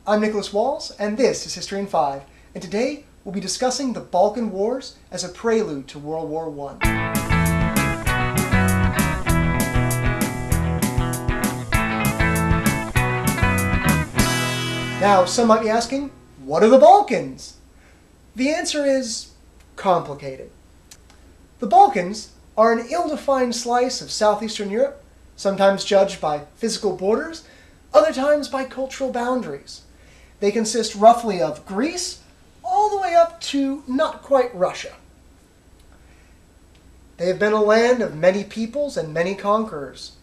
I'm Nicholas Walls, and this is History in 5, and today we'll be discussing the Balkan Wars as a prelude to World War I. Now, some might be asking, what are the Balkans? The answer is complicated. The Balkans are an ill-defined slice of southeastern Europe, sometimes judged by physical borders, other times by cultural boundaries. They consist roughly of Greece all the way up to not quite Russia. They have been a land of many peoples and many conquerors,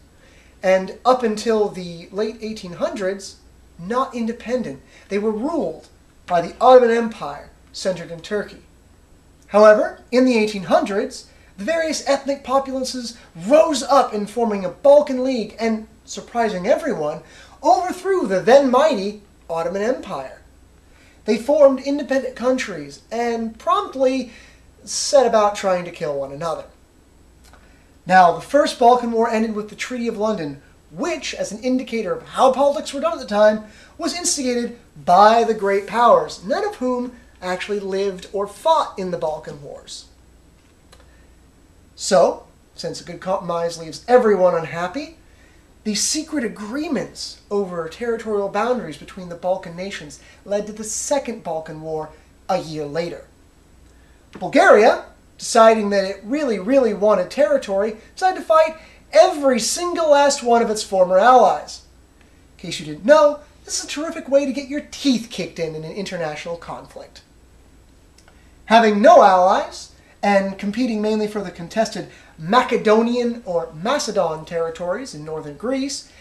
and up until the late 1800s, not independent. They were ruled by the Ottoman Empire, centered in Turkey. However, in the 1800s, the various ethnic populaces rose up in forming a Balkan League and, surprising everyone, overthrew the then mighty Ottoman Empire. They formed independent countries and promptly set about trying to kill one another. Now, the First Balkan War ended with the Treaty of London, which, as an indicator of how politics were done at the time, was instigated by the great powers, none of whom actually lived or fought in the Balkan Wars. So, since a good compromise leaves everyone unhappy, these secret agreements over territorial boundaries between the Balkan nations led to the Second Balkan War a year later. Bulgaria, deciding that it really wanted territory, decided to fight every single last one of its former allies. In case you didn't know, this is a terrific way to get your teeth kicked in an international conflict. Having no allies, and competing mainly for the contested Macedonian or Macedon territories in northern Greece,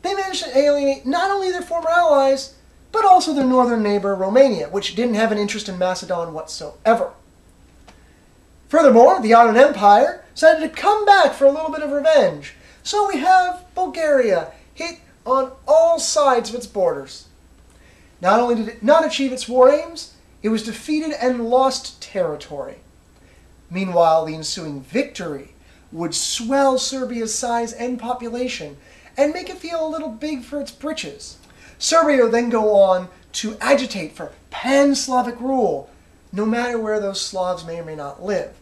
they managed to alienate not only their former allies, but also their northern neighbor Romania, which didn't have an interest in Macedon whatsoever. Furthermore, the Ottoman Empire decided to come back for a little bit of revenge. So we have Bulgaria hit on all sides of its borders. Not only did it not achieve its war aims, it was defeated and lost territory. Meanwhile, the ensuing victory would swell Serbia's size and population and make it feel a little big for its britches. Serbia would then go on to agitate for pan-Slavic rule, no matter where those Slavs may or may not live.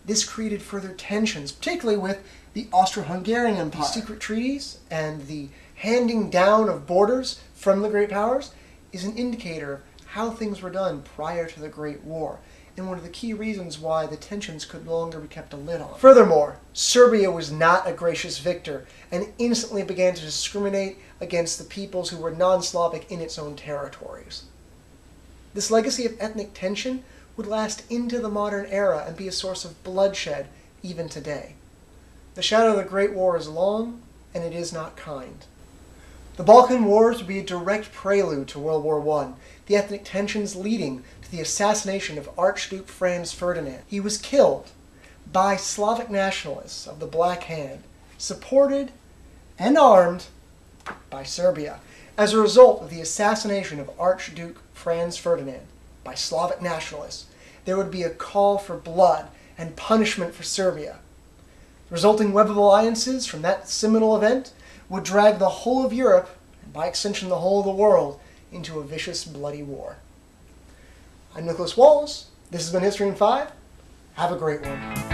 This created further tensions, particularly with the Austria-Hungarian Empire. The secret treaties and the handing down of borders from the great powers is an indicator of how things were done prior to the Great War, and one of the key reasons why the tensions could no longer be kept a lid on. Furthermore, Serbia was not a gracious victor and instantly began to discriminate against the peoples who were non-Slavic in its own territories. This legacy of ethnic tension would last into the modern era and be a source of bloodshed even today. The shadow of the Great War is long, and it is not kind. The Balkan Wars would be a direct prelude to World War I, the ethnic tensions leading to the assassination of Archduke Franz Ferdinand. He was killed by Slavic nationalists of the Black Hand, supported and armed by Serbia. As a result of the assassination of Archduke Franz Ferdinand by Slavic nationalists, there would be a call for blood and punishment for Serbia. The resulting web of alliances from that seminal event would drag the whole of Europe, and by extension the whole of the world, into a vicious, bloody war. I'm Nicholas Walls. This has been History in 5. Have a great one.